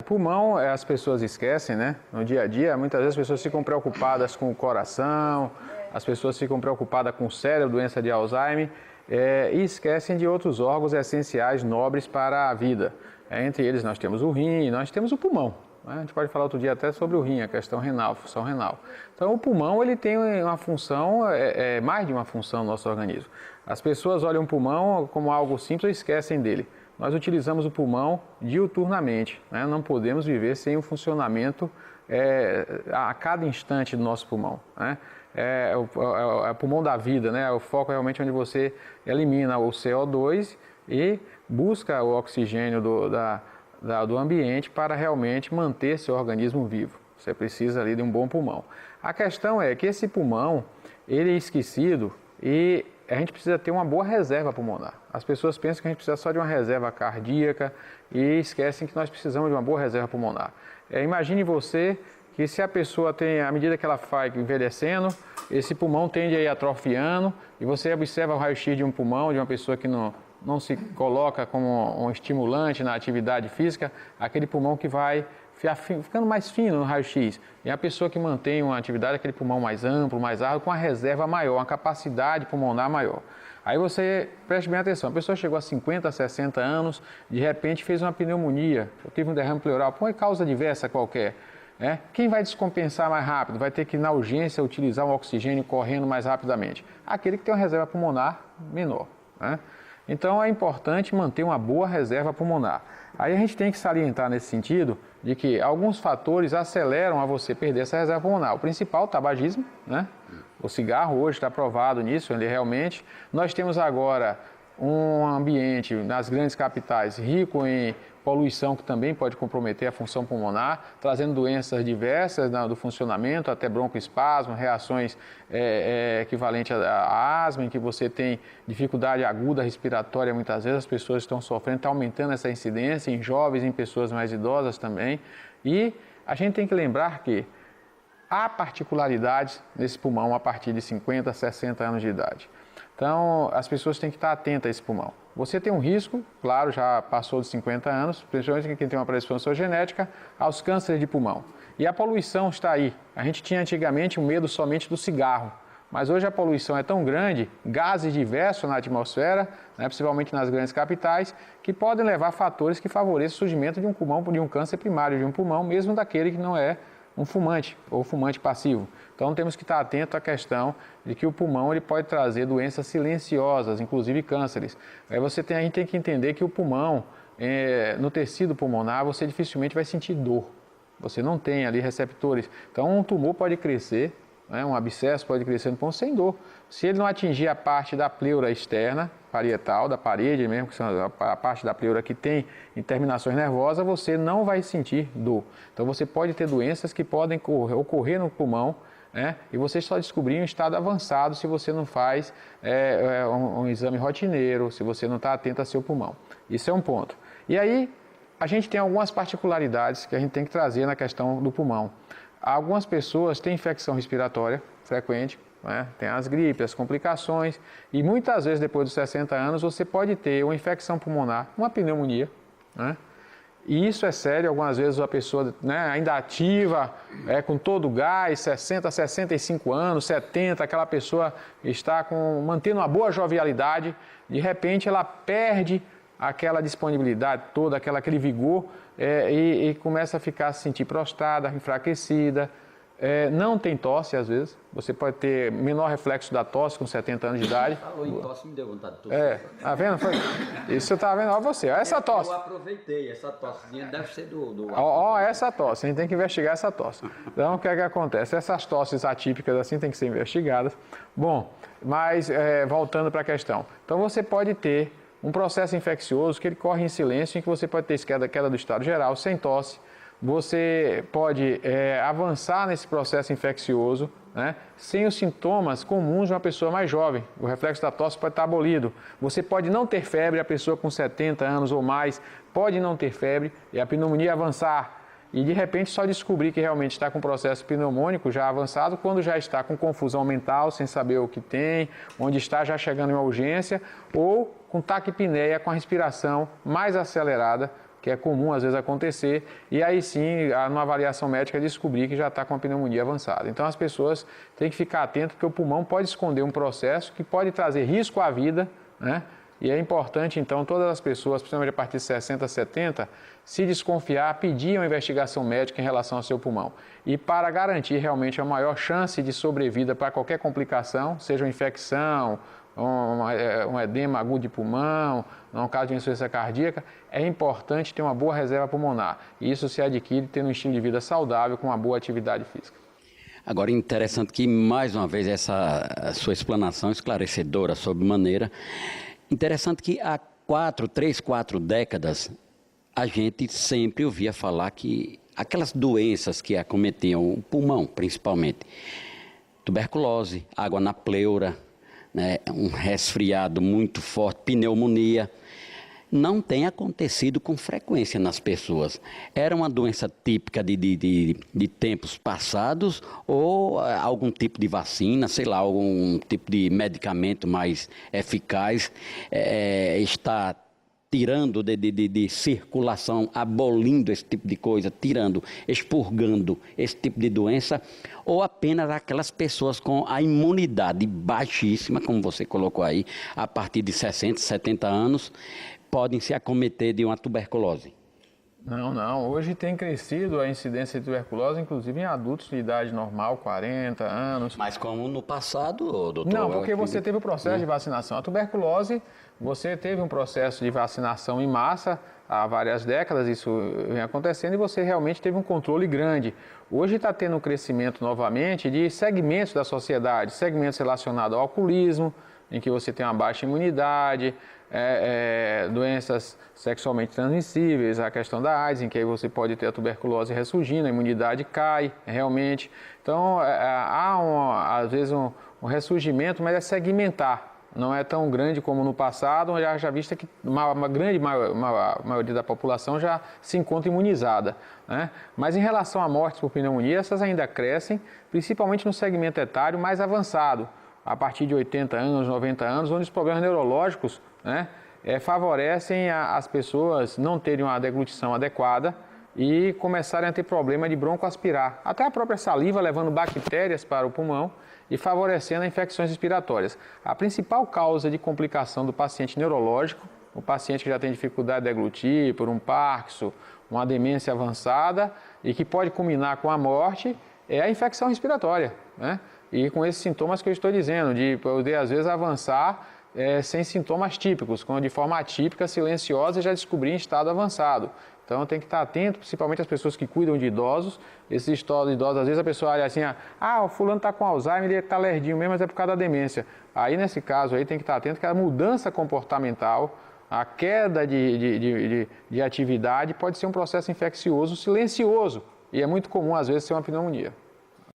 pulmão, as pessoas esquecem, né? No dia a dia, muitas vezes as pessoas ficam preocupadas com o coração, as pessoas ficam preocupadas com o cérebro, doença de Alzheimer, e esquecem de outros órgãos essenciais, nobres para a vida. Entre eles nós temos o rim, nós temos o pulmão. Né? A gente pode falar outro dia até sobre o rim, a questão renal, função renal. Então o pulmão ele tem uma função, mais de uma função no nosso organismo. As pessoas olham o pulmão como algo simples e esquecem dele. Nós utilizamos o pulmão diuturnamente, né? Não podemos viver sem o funcionamento a cada instante do nosso pulmão. Né? É o pulmão da vida, né? O foco é realmente onde você elimina o CO2 e busca o oxigênio do ambiente para realmente manter seu organismo vivo. Você precisa ali de um bom pulmão. A questão é que esse pulmão, ele é esquecido e a gente precisa ter uma boa reserva pulmonar. As pessoas pensam que a gente precisa só de uma reserva cardíaca e esquecem que nós precisamos de uma boa reserva pulmonar. Imagine você que se a pessoa tem, à medida que ela vai envelhecendo, esse pulmão tende a ir atrofiando e você observa o raio-x de um pulmão de uma pessoa que não se coloca como um estimulante na atividade física, aquele pulmão que vai ficando mais fino no raio-x. E a pessoa que mantém uma atividade, aquele pulmão mais amplo, mais largo, com uma reserva maior, uma capacidade pulmonar maior. Aí você preste bem atenção, a pessoa chegou a 50, 60 anos, de repente fez uma pneumonia, teve um derrame pleural, por causa diversa qualquer. Quem vai descompensar mais rápido? Vai ter que, na urgência, utilizar um oxigênio correndo mais rapidamente? Aquele que tem uma reserva pulmonar menor. Então é importante manter uma boa reserva pulmonar. Aí a gente tem que salientar nesse sentido de que alguns fatores aceleram a você perder essa reserva pulmonar. O principal, o tabagismo, né? O cigarro hoje está provado nisso, ele realmente. Nós temos agora um ambiente nas grandes capitais rico em poluição que também pode comprometer a função pulmonar, trazendo doenças diversas do funcionamento, até broncoespasmo, reações equivalentes à asma, em que você tem dificuldade aguda respiratória, muitas vezes as pessoas estão sofrendo, está aumentando essa incidência em jovens, em pessoas mais idosas também. E a gente tem que lembrar que há particularidades nesse pulmão a partir de 50, 60 anos de idade. Então, as pessoas têm que estar atentas a esse pulmão. Você tem um risco, claro, já passou de 50 anos, principalmente quem tem uma predisposição genética, aos cânceres de pulmão. E a poluição está aí. A gente tinha antigamente um medo somente do cigarro, mas hoje a poluição é tão grande, gases diversos na atmosfera, né, principalmente nas grandes capitais, que podem levar a fatores que favoreçam o surgimento de um pulmão, de um câncer primário de um pulmão, mesmo daquele que não é um fumante ou fumante passivo. Então temos que estar atento à questão de que o pulmão ele pode trazer doenças silenciosas, inclusive cânceres. A gente tem que entender que o pulmão, no tecido pulmonar, você dificilmente vai sentir dor. Você não tem ali receptores. Então um tumor pode crescer, um abscesso pode crescer no pulmão sem dor. Se ele não atingir a parte da pleura externa, parietal, da parede mesmo, que são a parte da pleura que tem terminações nervosas, você não vai sentir dor. Então você pode ter doenças que podem ocorrer no pulmão, e você só descobrir em um estado avançado se você não faz um exame rotineiro, se você não está atento ao seu pulmão. Isso é um ponto. E aí a gente tem algumas particularidades que a gente tem que trazer na questão do pulmão. Algumas pessoas têm infecção respiratória frequente, tem as gripes, as complicações, e muitas vezes depois dos 60 anos você pode ter uma infecção pulmonar, uma pneumonia, e isso é sério. Algumas vezes a pessoa ainda ativa, com todo o gás, 60, 65 anos, 70, aquela pessoa está mantendo uma boa jovialidade, de repente ela perde aquela disponibilidade toda, aquele vigor, e começa a se sentir prostrada, enfraquecida, não tem tosse às vezes, você pode ter menor reflexo da tosse com 70 anos de idade. Falou em tosse, me deu vontade de tosse. Tá vendo? Isso eu estava vendo, olha você, olha essa tosse. Eu aproveitei, essa tossezinha deve ser do... Olha essa tosse, a gente tem que investigar essa tosse. Então o que é que acontece? Essas tosses atípicas assim tem que ser investigadas. Bom, mas voltando para a questão, então você pode ter um processo infeccioso que ele corre em silêncio, em que você pode ter queda do estado geral, sem tosse. Você pode avançar nesse processo infeccioso, sem os sintomas comuns de uma pessoa mais jovem. O reflexo da tosse pode estar abolido. Você pode não ter febre, a pessoa com 70 anos ou mais pode não ter febre e a pneumonia avançar. E de repente só descobrir que realmente está com processo pneumônico já avançado quando já está com confusão mental, sem saber o que tem, onde está, já chegando em uma urgência, ou com taquipneia, com a respiração mais acelerada, que é comum às vezes acontecer, e aí sim, numa avaliação médica, descobrir que já está com a pneumonia avançada. Então as pessoas têm que ficar atentas, porque o pulmão pode esconder um processo que pode trazer risco à vida, né? E é importante, então, todas as pessoas, principalmente a partir de 60, 70, se desconfiar, pedir uma investigação médica em relação ao seu pulmão. E para garantir realmente a maior chance de sobrevida para qualquer complicação, seja uma infecção, um edema agudo de pulmão, no caso de insuficiência cardíaca, é importante ter uma boa reserva pulmonar. E isso se adquire tendo um estilo de vida saudável, com uma boa atividade física. Agora, interessante que, mais uma vez, essa sua explanação esclarecedora sobre maneira. Interessante que há 4 décadas, a gente sempre ouvia falar que aquelas doenças que acometiam o pulmão, principalmente, tuberculose, água na pleura, né, um resfriado muito forte, pneumonia, não tem acontecido com frequência nas pessoas. Era uma doença típica de tempos passados ou algum tipo de vacina, sei lá, algum tipo de medicamento mais eficaz está tirando de circulação, abolindo esse tipo de coisa, expurgando esse tipo de doença, ou apenas aquelas pessoas com a imunidade baixíssima, como você colocou aí, a partir de 60, 70 anos, podem se acometer de uma tuberculose? Não. Hoje tem crescido a incidência de tuberculose, inclusive em adultos de idade normal, 40 anos. Mas como no passado, doutor? Não, porque você teve o processo de vacinação. A tuberculose, você teve um processo de vacinação em massa há várias décadas, isso vem acontecendo, e você realmente teve um controle grande. Hoje está tendo um crescimento novamente de segmentos da sociedade, segmentos relacionados ao alcoolismo, em que você tem uma baixa imunidade, doenças sexualmente transmissíveis, a questão da AIDS, em que aí você pode ter a tuberculose ressurgindo, a imunidade cai realmente. Então, às vezes um ressurgimento, mas é segmentar. Não é tão grande como no passado, onde já vista que uma grande maioria da população já se encontra imunizada, né? Mas em relação a mortes por pneumonia, essas ainda crescem, principalmente no segmento etário mais avançado, a partir de 80 anos, 90 anos, onde os problemas neurológicos, né, favorecem as pessoas não terem uma deglutição adequada e começarem a ter problema de broncoaspirar. Até a própria saliva levando bactérias para o pulmão e favorecendo as infecções respiratórias. A principal causa de complicação do paciente neurológico, o paciente que já tem dificuldade de deglutir por um Parkinson, uma demência avançada e que pode culminar com a morte, é a infecção respiratória, né? E com esses sintomas que eu estou dizendo, de poder às vezes avançar sem sintomas típicos, quando de forma atípica, silenciosa, já descobrir em estado avançado. Então tem que estar atento, principalmente as pessoas que cuidam de idosos. Esses idosos, às vezes a pessoa olha assim, o fulano está com Alzheimer, ele está lerdinho mesmo, mas é por causa da demência. Aí nesse caso aí tem que estar atento que a mudança comportamental, a queda de atividade pode ser um processo infeccioso silencioso. E é muito comum às vezes ser uma pneumonia.